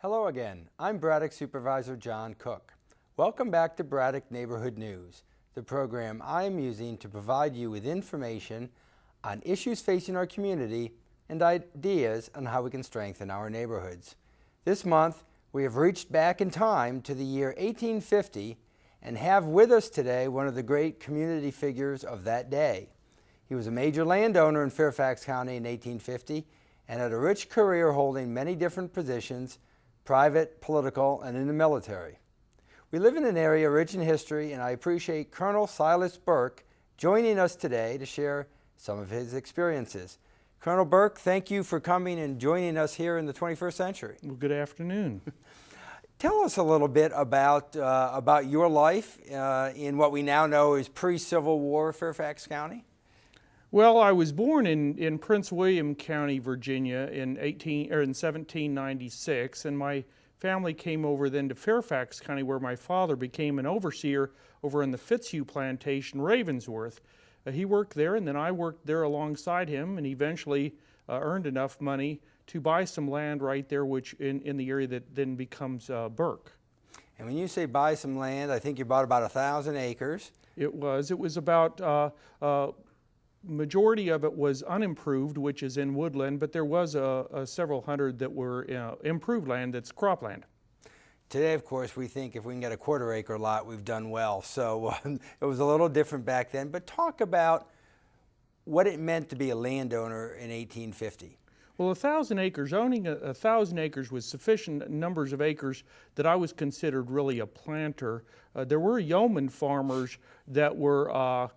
Hello again. I'm Braddock Supervisor John Cook. Welcome back to Braddock Neighborhood News, the program I am using to provide you with information on issues facing our community and ideas on how we can strengthen our neighborhoods. This month, we have reached back in time to the year 1850 and have with us today one of the great community figures of that day. He was a major landowner in Fairfax County in 1850 and had a rich career holding many different positions, private, political, and in the military. We live in an area rich in history, and I appreciate Colonel Silas Burke joining us today to share some of his experiences. Colonel Burke, thank you for coming and joining us here in the 21st century. Well, good afternoon. Tell us a little bit about your life in what we now know is pre-Civil War Fairfax County. Well, I was born in Prince William County, Virginia in 1796, and my family came over then to Fairfax County, where my father became an overseer over in the Fitzhugh Plantation, Ravensworth. He worked there, and then I worked there alongside him, and eventually earned enough money to buy some land right there, which in the area that then becomes Burke. And when you say buy some land, I think you bought about 1,000 acres. It was about majority of it was unimproved, which is in woodland, but there was several hundred that were improved land that's cropland. Today, of course, we think if we can get a quarter-acre lot, we've done well. So it was a little different back then. But talk about what it meant to be a landowner in 1850. Well, 1,000 acres, owning 1,000 acres was sufficient numbers of acres that I was considered really a planter. There were yeoman farmers that were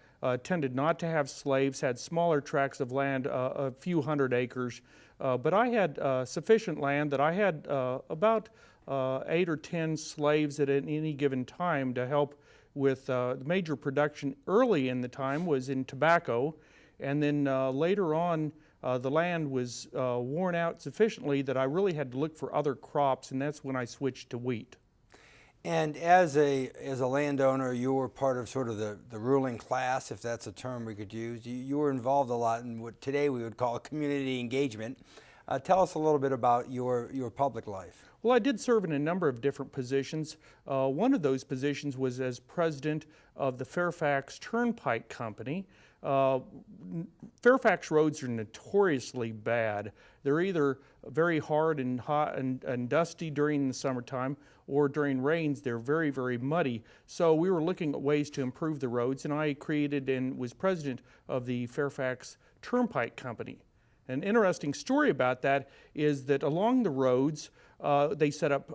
tended not to have slaves, had smaller tracts of land, a few hundred acres. But I had sufficient land that I had about 8 or 10 slaves at any given time to help with the major production early in the time was in tobacco. And then later on, the land was worn out sufficiently that I really had to look for other crops, and that's when I switched to wheat. And as a landowner, you were part of sort of the ruling class, if that's a term we could use. You were involved a lot in what today we would call community engagement. Tell us a little bit about your public life. Well, I did serve in a number of different positions. One of those positions was as president of the Fairfax Turnpike Company. Fairfax roads are notoriously bad. They're either very hard and hot and dusty during the summertime, or during rains they're very, very muddy. So we were looking at ways to improve the roads, and I created and was president of the Fairfax Turnpike Company. An interesting story about that is that along the roads they set up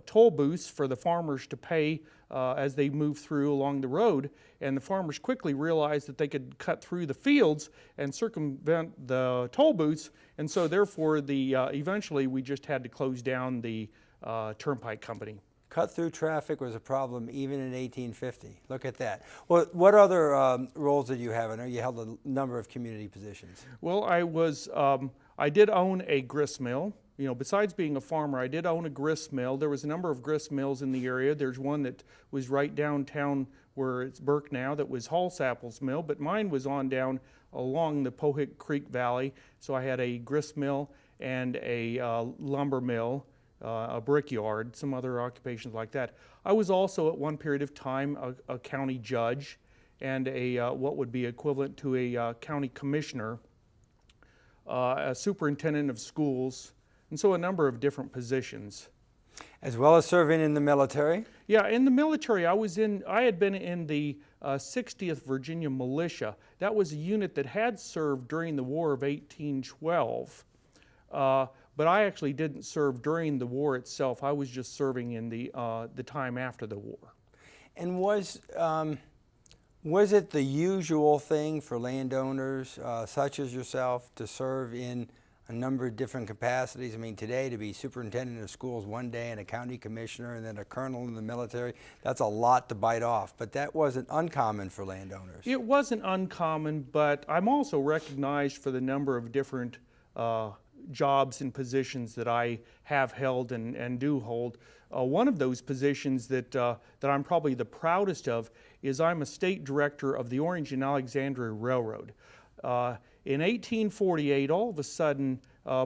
toll booths for the farmers to pay as they move through along the road, and the farmers quickly realized that they could cut through the fields and circumvent the toll booths, and so therefore eventually we just had to close down the Turnpike Company. Cut-through traffic was a problem even in 1850. Look at that. Well, what other roles did you have? I know you held a number of community positions. Well, I did own a grist mill. You know, besides being a farmer, I did own a grist mill. There was a number of grist mills in the area. There's one that was right downtown where it's Burke now that was Hallsapple's mill, but mine was on down along the Pohick Creek Valley. So I had a grist mill and a lumber mill, a brickyard, some other occupations like that. I was also at one period of time a county judge and what would be equivalent to a county commissioner, a superintendent of schools, and so a number of different positions. As well as serving in the military? Yeah, in the military, I had been in the 60th Virginia Militia. That was a unit that had served during the War of 1812. But I actually didn't serve during the war itself. I was just serving in the time after the war. And was it the usual thing for landowners such as yourself to serve in a number of different capacities? I mean, today to be superintendent of schools one day and a county commissioner and then a colonel in the military, that's a lot to bite off. But that wasn't uncommon for landowners. It wasn't uncommon, but I'm also recognized for the number of different jobs and positions that I have held and do hold. One of those positions that I'm probably the proudest of is I'm a state director of the Orange and Alexandria Railroad. In 1848, all of a sudden,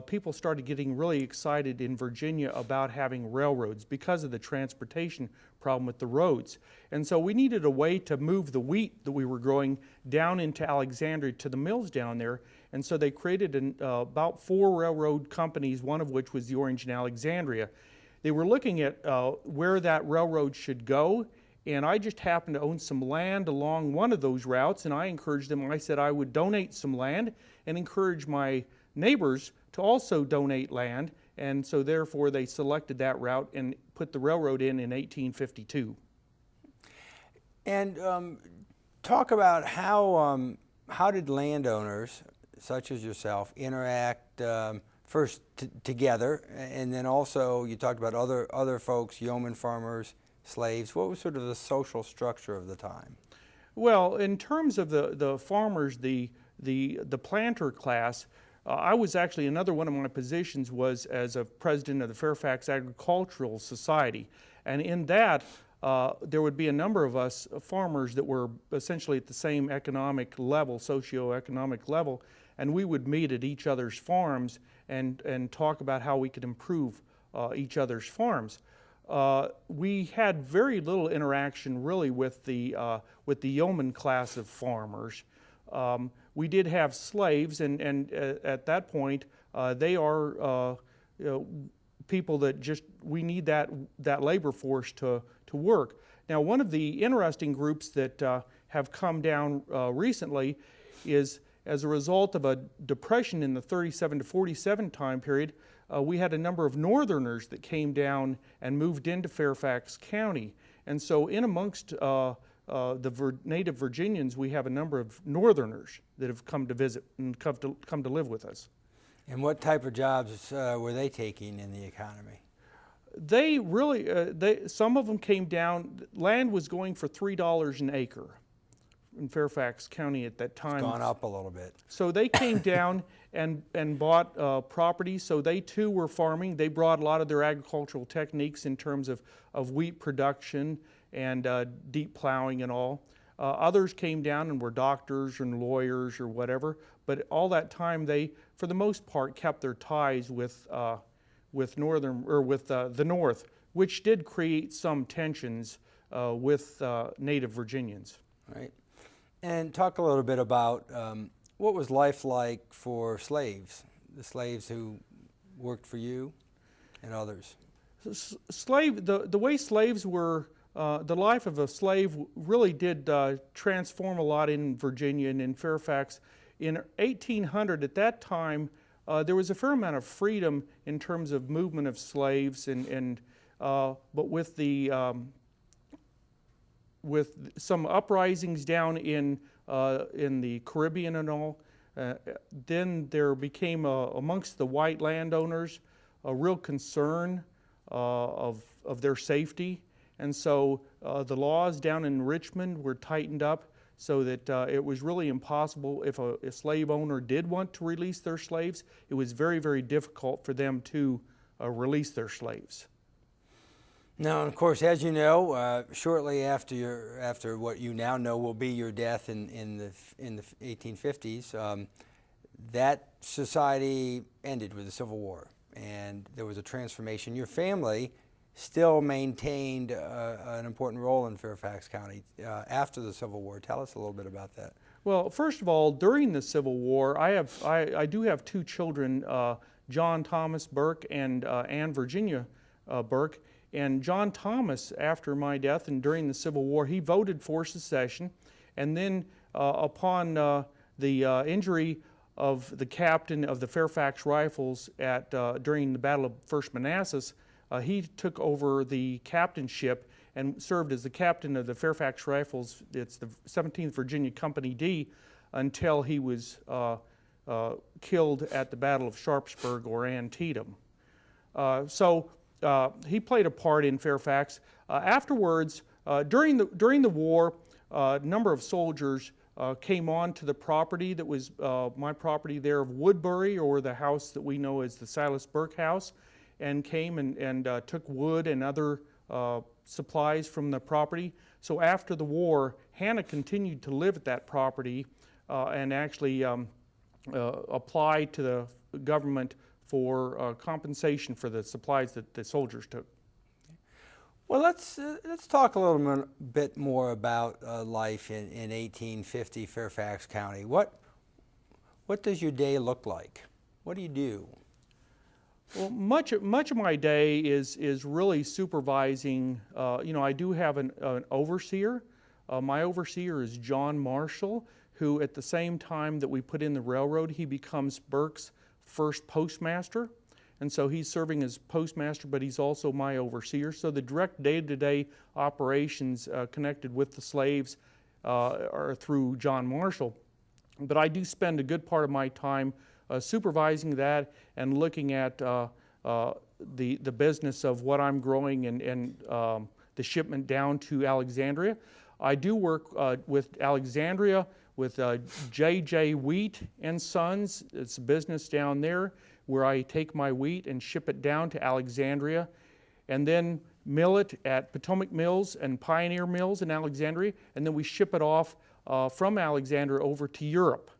people started getting really excited in Virginia about having railroads because of the transportation problem with the roads. And so we needed a way to move the wheat that we were growing down into Alexandria to the mills down there. And so they created about 4 railroad companies, one of which was the Orange and Alexandria. They were looking at where that railroad should go, and I just happened to own some land along one of those routes, and I encouraged them. I said I would donate some land and encourage my neighbors to also donate land, and so therefore they selected that route and put the railroad in 1852. And talk about how did landowners, such as yourself, interact first together, and then also you talked about other folks, yeoman farmers, slaves. What was sort of the social structure of the time? Well, in terms of the farmers, the planter class, I was actually, another one of my positions was as a president of the Fairfax Agricultural Society. And in that, there would be a number of us farmers that were essentially at the same economic level, socioeconomic level, and we would meet at each other's farms and talk about how we could improve each other's farms. We had very little interaction really with the yeoman class of farmers. We did have slaves, and at that point, they are people that just, we need that labor force to work. Now, one of the interesting groups that have come down recently is, as a result of a depression in the 37 to 47 time period, we had a number of northerners that came down and moved into Fairfax County. And so in amongst native Virginians, we have a number of northerners that have come to visit and come to live with us. And what type of jobs were they taking in the economy? They really, some of them came down, land was going for $3 an acre in Fairfax County at that time. It's gone up a little bit. So they came down and bought property, so they too were farming. They brought a lot of their agricultural techniques in terms of wheat production and deep plowing and all. Others came down and were doctors and lawyers or whatever, but all that time they, for the most part, kept their ties with northern, or with the North, which did create some tensions with native Virginians. Right. And talk a little bit about what was life like for slaves, the slaves who worked for you and others? The way slaves were, the life of a slave really did transform a lot in Virginia and in Fairfax. In 1800, at that time, there was a fair amount of freedom in terms of movement of slaves, but with some uprisings down in the Caribbean and all, then there became amongst the white landowners a real concern of their safety, and so the laws down in Richmond were tightened up so that it was really impossible. If a slave owner did want to release their slaves, it was very, very difficult for them to release their slaves. Now, of course, as you know, shortly after what you now know will be your death in the 1850s, that society ended with the Civil War, and there was a transformation. Your family still maintained an important role in Fairfax County after the Civil War. Tell us a little bit about that. Well, first of all, during the Civil War, I do have 2 children, John Thomas Burke and Anne Virginia Burke. And John Thomas, after my death and during the Civil War, he voted for secession. And then upon the injury of the captain of the Fairfax Rifles during the Battle of First Manassas, he took over the captainship and served as the captain of the Fairfax Rifles. It's the 17th Virginia Company D, until he was killed at the Battle of Sharpsburg or Antietam. He played a part in Fairfax. Afterwards, during the war, a number of soldiers came on to the property that was my property there of Woodbury, or the house that we know as the Silas Burke house, and came and took wood and other supplies from the property. So after the war, Hannah continued to live at that property and actually apply to the government for compensation for the supplies that the soldiers took. Well, let's talk a little bit more about life in 1850 Fairfax County. What does your day look like? What do you do? Well, much of my day is really supervising. I do have an overseer. My overseer is John Marshall, who at the same time that we put in the railroad, he becomes Burke's first postmaster. And so he's serving as postmaster, but he's also my overseer. So the direct day-to-day operations connected with the slaves are through John Marshall. But I do spend a good part of my time supervising that and looking at the business of what I'm growing and the shipment down to Alexandria. I do work with Alexandria with J.J. Wheat and Sons. It's a business down there where I take my wheat and ship it down to Alexandria and then mill it at Potomac Mills and Pioneer Mills in Alexandria, and then we ship it off from Alexandria over to Europe.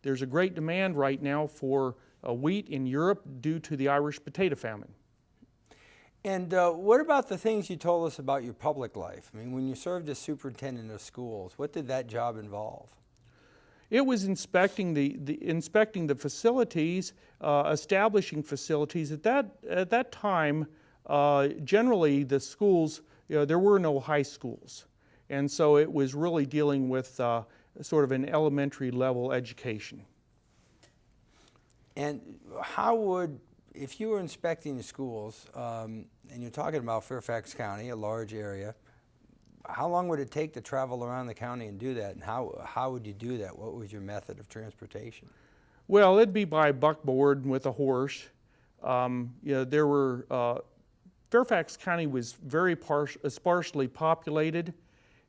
There's a great demand right now for wheat in Europe due to the Irish potato famine. And what about the things you told us about your public life? I mean, when you served as superintendent of schools, what did that job involve? It was inspecting the facilities, establishing facilities. At that time, generally the schools, there were no high schools, and so it was really dealing with sort of an elementary level education. And if you were inspecting the schools, and you're talking about Fairfax County, a large area, how long would it take to travel around the county and do that? And how would you do that? What was your method of transportation? Well, it'd be by buckboard with a horse. Fairfax County was very sparsely populated,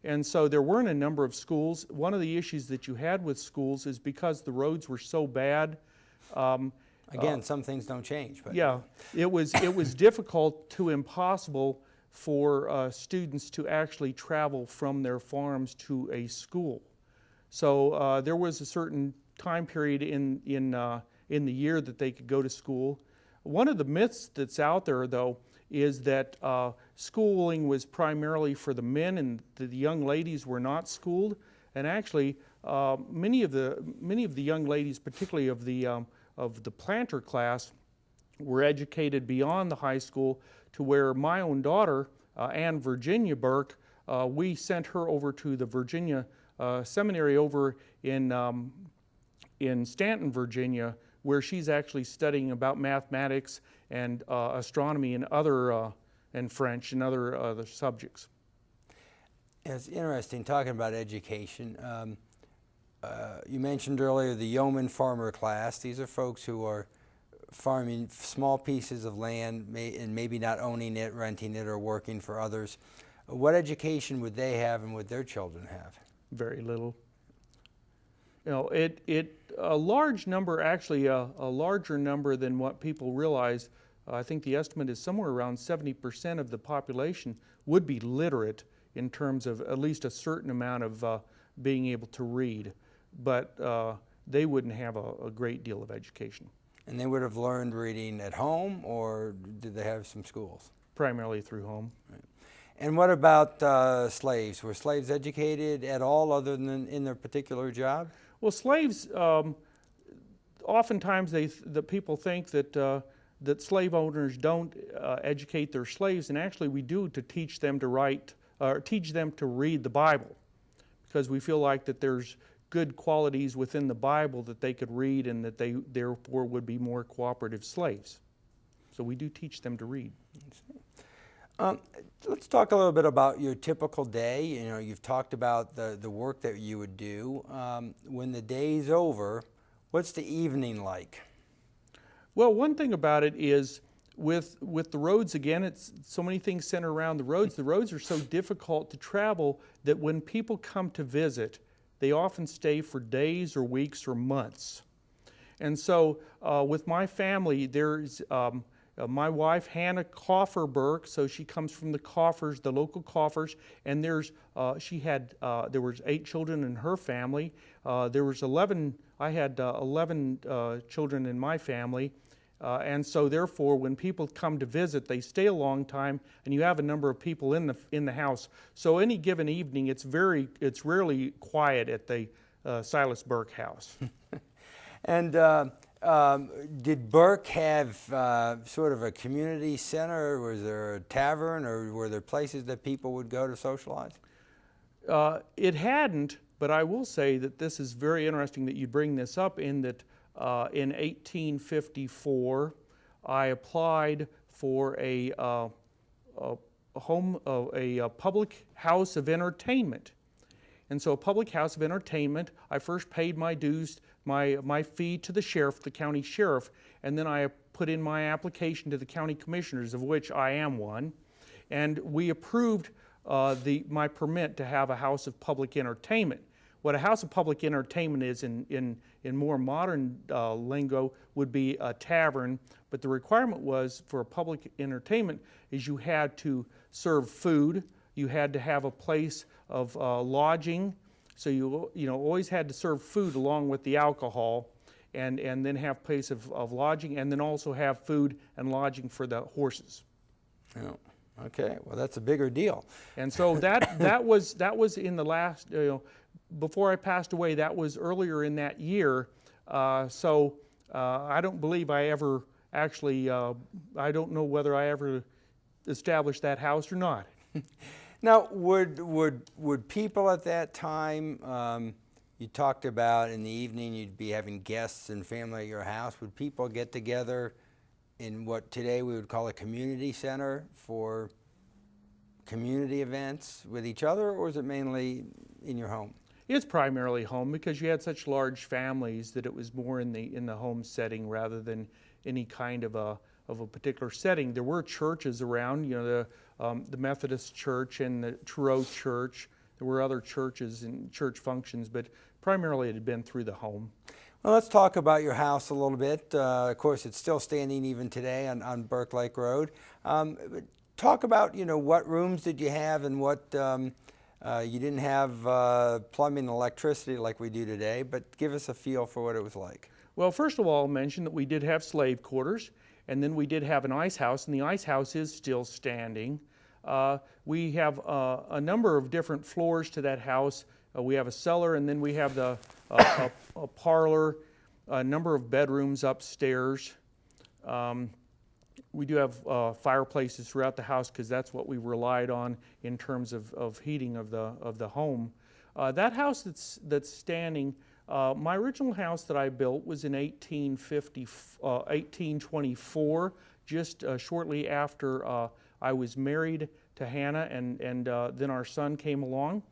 and so there weren't a number of schools. One of the issues that you had with schools is because the roads were so bad. Again, some things don't change. But yeah, it was difficult to impossible for students to actually travel from their farms to a school. So there was a certain time period in the year that they could go to school. One of the myths that's out there, though, is that schooling was primarily for the men and the young ladies were not schooled. And actually, many of the young ladies, particularly of the planter class, were educated beyond the high school, to where my own daughter, Anne Virginia Burke, we sent her over to the Virginia Seminary over in Stanton, Virginia, where she's actually studying about mathematics and astronomy and and French and other subjects. It's interesting talking about education. You mentioned earlier the yeoman farmer class. These are folks who are farming small pieces of land and maybe not owning it, renting it, or working for others. What education would they have and would their children have? Very little. A large number, actually a larger number than what people realize. I think the estimate is somewhere around 70% of the population would be literate in terms of at least a certain amount of being able to read, but they wouldn't have a great deal of education. And they would have learned reading at home, or did they have some schools? Primarily through home. Right. And what about slaves? Were slaves educated at all other than in their particular job? Well, slaves, oftentimes the people think that slave owners don't educate their slaves, and actually we do, to teach them to write, or teach them to read the Bible, because we feel like that there's good qualities within the Bible that they could read, and that they therefore would be more cooperative slaves. So we do teach them to read. Let's talk a little bit about your typical day. You've talked about the work that you would do. When the day's over, what's the evening like? Well, one thing about it is with the roads, again, it's so many things center around the roads. The roads are so difficult to travel that when people come to visit, they often stay for days or weeks or months. And so with my family, there's my wife, Hannah Coffer Burke, so she comes from the Coffers, the local Coffers, and there was 8 children in her family. I had 11 children in my family. And so therefore, when people come to visit, they stay a long time, and you have a number of people in the house. So any given evening, it's rarely quiet at the Silas Burke house. And did Burke have sort of a community center? Was there a tavern, or were there places that people would go to socialize? It hadn't, but I will say that this is very interesting that you bring this up, in that in 1854, I applied for a public house of entertainment. And so a public house of entertainment, I first paid my dues, my fee to the sheriff, the county sheriff, and then I put in my application to the county commissioners, of which I am one, and we approved my permit to have a house of public entertainment. What a house of public entertainment is in more modern lingo would be a tavern, but the requirement was for a public entertainment is you had to serve food, you had to have a place of lodging, so you always had to serve food along with the alcohol, and then have place of lodging, and then also have food and lodging for the horses. Oh, okay, well that's a bigger deal. And so that was in the last, before I passed away, that was earlier in that year. So I don't believe I ever actually, I don't know whether I ever established that house or not. Now, would people at that time, you talked about in the evening you'd be having guests and family at your house, would people get together in what today we would call a community center for community events with each other, or is it mainly in your home? It's primarily home, because you had such large families that it was more in the home setting rather than any kind of a particular setting. There were churches around, the Methodist Church and the Trudeau Church. There were other churches and church functions, but primarily it had been through the home. Well, let's talk about your house a little bit. Of course, it's still standing even today on Burke Lake Road. Talk about, what rooms did you have, and what you didn't have plumbing and electricity like we do today, but give us a feel for what it was like. Well, first of all, I'll mention that we did have slave quarters, and then we did have an ice house, and the ice house is still standing. We have a number of different floors to that house. We have a cellar, and then we have a parlor, a number of bedrooms upstairs. We do have fireplaces throughout the house, because that's what we relied on in terms of heating of the home. That house that's standing, my original house that I built was in 1824, just shortly after I was married to Hannah, and then our son came along.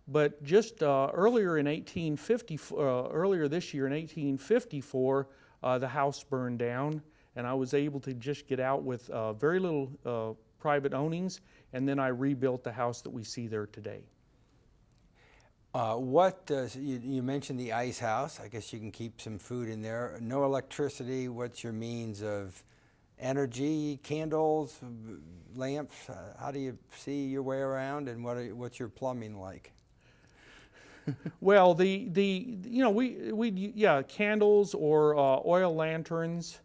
But just earlier this year in 1854, the house burned down, and I was able to just get out with very little private ownings, and then I rebuilt the house that we see there today. You mentioned the ice house. I guess you can keep some food in there. No electricity. What's your means of energy? Candles, lamps? How do you see your way around, and what's your plumbing like? Well, candles or oil lanterns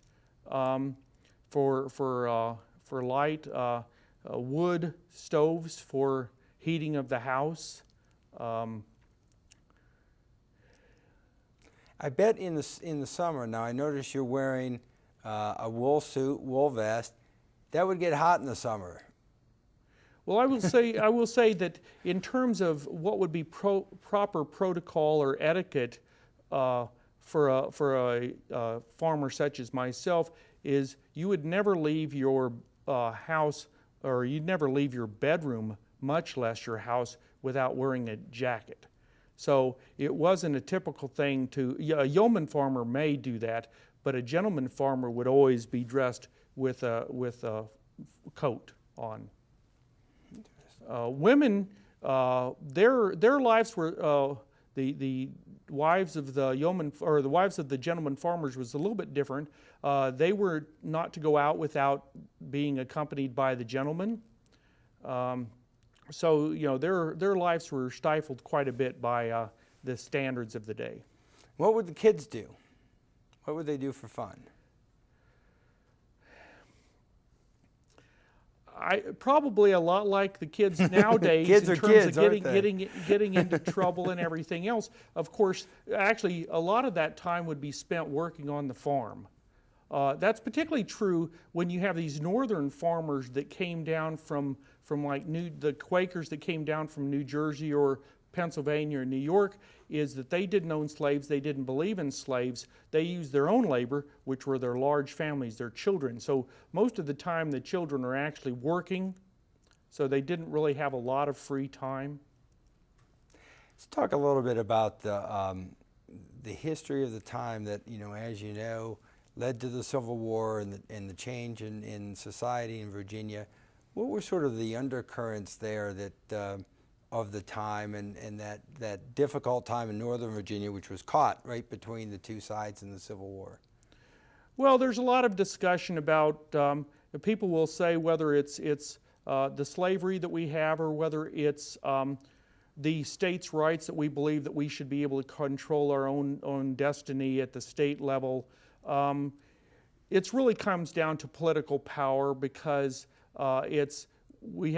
for light, wood stoves for heating of the house. I bet in the summer, now I notice you're wearing a wool suit, wool vest. That would get hot in the summer. Well, I will say that in terms of what would be proper protocol or etiquette for a farmer such as myself, is you would never leave your house, or you'd never leave your bedroom, much less your house, without wearing a jacket. So it wasn't a typical thing a yeoman farmer may do that, but a gentleman farmer would always be dressed with a coat on. Women, their lives were, the wives of the yeoman, or the wives of the gentleman farmers, was a little bit different. They were not to go out without being accompanied by the gentleman. So their lives were stifled quite a bit by the standards of the day. What would the kids do? What would they do for fun? probably a lot like the kids nowadays Kids in are terms kids, of aren't they? getting into trouble and everything else. Of course, actually, a lot of that time would be spent working on the farm. That's particularly true when you have these northern farmers that came down from like the Quakers that came down from New Jersey or Pennsylvania or New York, is that they didn't own slaves, they didn't believe in slaves, they used their own labor, which were their large families, their children. So most of the time the children are actually working, so they didn't really have a lot of free time. Let's talk a little bit about the history of the time that, as you know, led to the Civil War and the change in society in Virginia. What were sort of the undercurrents there that of the time and that difficult time in Northern Virginia, which was caught right between the two sides in the Civil War? Well, there's a lot of discussion about, people will say whether it's the slavery that we have or whether it's the states' rights that we believe that we should be able to control our own destiny at the state level. It really comes down to political power because we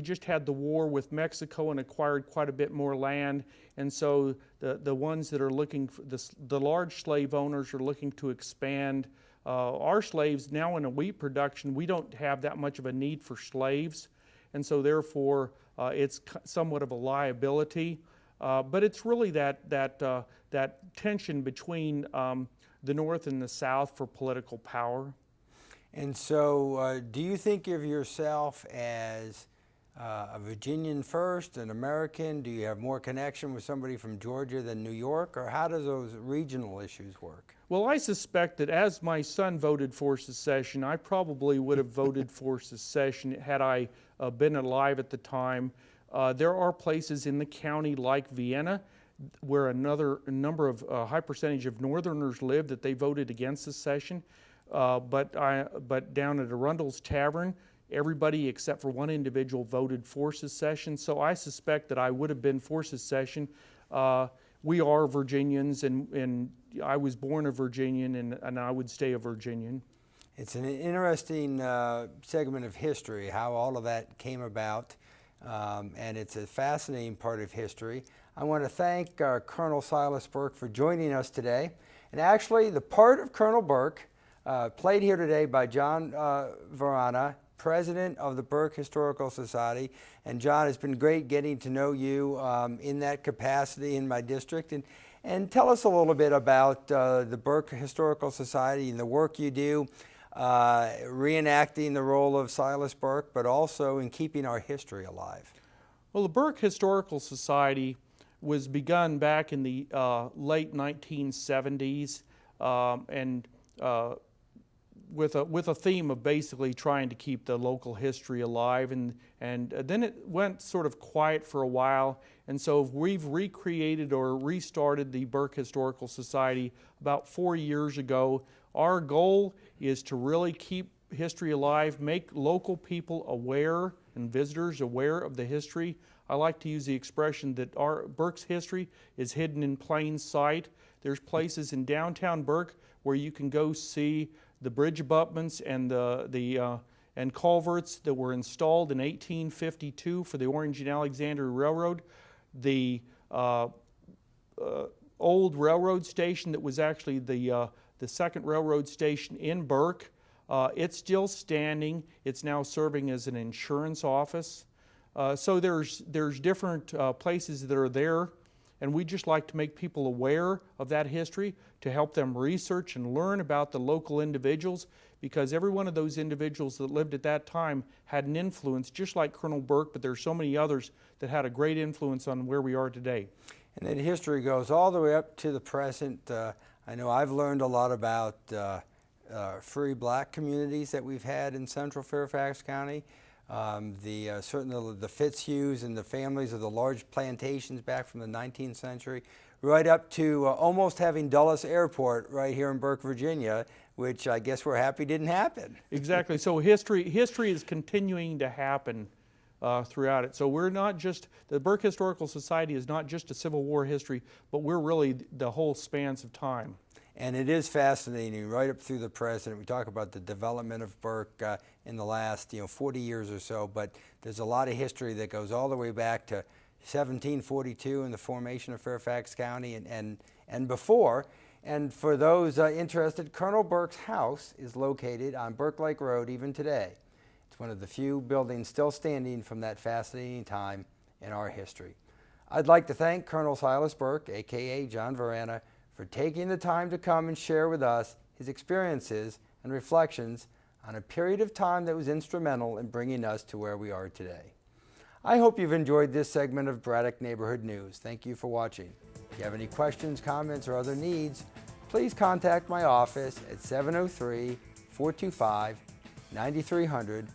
just had the war with Mexico and acquired quite a bit more land, and so the ones that are looking for the large slave owners are looking to expand. Our slaves now in a wheat production, we don't have that much of a need for slaves, and so therefore it's somewhat of a liability. But it's really that tension between the North and the South for political power. And so do you think of yourself as a Virginian first, an American? Do you have more connection with somebody from Georgia than New York? Or how do those regional issues work? Well, I suspect that as my son voted for secession, I probably would have voted for secession had I been alive at the time. There are places in the county like Vienna where a number of high percentage of Northerners live that they voted against secession. But down at Arundel's Tavern, everybody except for one individual voted for secession. So I suspect that I would have been for secession. We are Virginians, and I was born a Virginian, and I would stay a Virginian. It's an interesting segment of history, how all of that came about, and it's a fascinating part of history. I want to thank Colonel Silas Burke for joining us today. And actually, the part of Colonel Burke played here today by John Varana, president of the Burke Historical Society. And John, it's been great getting to know you in that capacity in my district. And tell us a little bit about the Burke Historical Society and the work you do, reenacting the role of Silas Burke, but also in keeping our history alive. Well, the Burke Historical Society was begun back in the late 1970s, and with a theme of basically trying to keep the local history alive, and then it went sort of quiet for a while, and so we've recreated or restarted the Burke Historical Society about 4 years ago. Our goal is to really keep history alive, make local people aware and visitors aware of the history. I like to use the expression that our Burke's history is hidden in plain sight. There's places in downtown Burke where you can go see the bridge abutments and and culverts that were installed in 1852 for the Orange and Alexandria Railroad. The old railroad station that was actually the second railroad station in Burke. It's still standing. It's now serving as an insurance office. So there's different places that are there, and we just like to make people aware of that history to help them research and learn about the local individuals, because every one of those individuals that lived at that time had an influence, just like Colonel Burke, but there's so many others that had a great influence on where we are today. And that history goes all the way up to the present. I know I've learned a lot about free black communities that we've had in central Fairfax County. Certainly the Fitzhughs and the families of the large plantations back from the 19th century, right up to almost having Dulles Airport right here in Burke, Virginia, which I guess we're happy didn't happen. Exactly. So history is continuing to happen throughout it. So we're not just, the Burke Historical Society is not just a Civil War history, but we're really the whole spans of time. And it is fascinating right up through the present. We talk about the development of Burke in the last 40 years or so, but there's a lot of history that goes all the way back to 1742 and the formation of Fairfax County and before. And for those interested, Colonel Burke's house is located on Burke Lake Road even today. It's one of the few buildings still standing from that fascinating time in our history. I'd like to thank Colonel Silas Burke, aka John Varana, for taking the time to come and share with us his experiences and reflections on a period of time that was instrumental in bringing us to where we are today. I hope you've enjoyed this segment of Braddock Neighborhood News. Thank you for watching. If you have any questions, comments, or other needs, please contact my office at 703-425-9300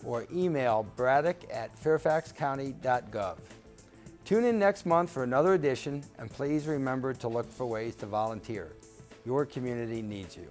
or email braddock@fairfaxcounty.gov. Tune in next month for another edition, and please remember to look for ways to volunteer. Your community needs you.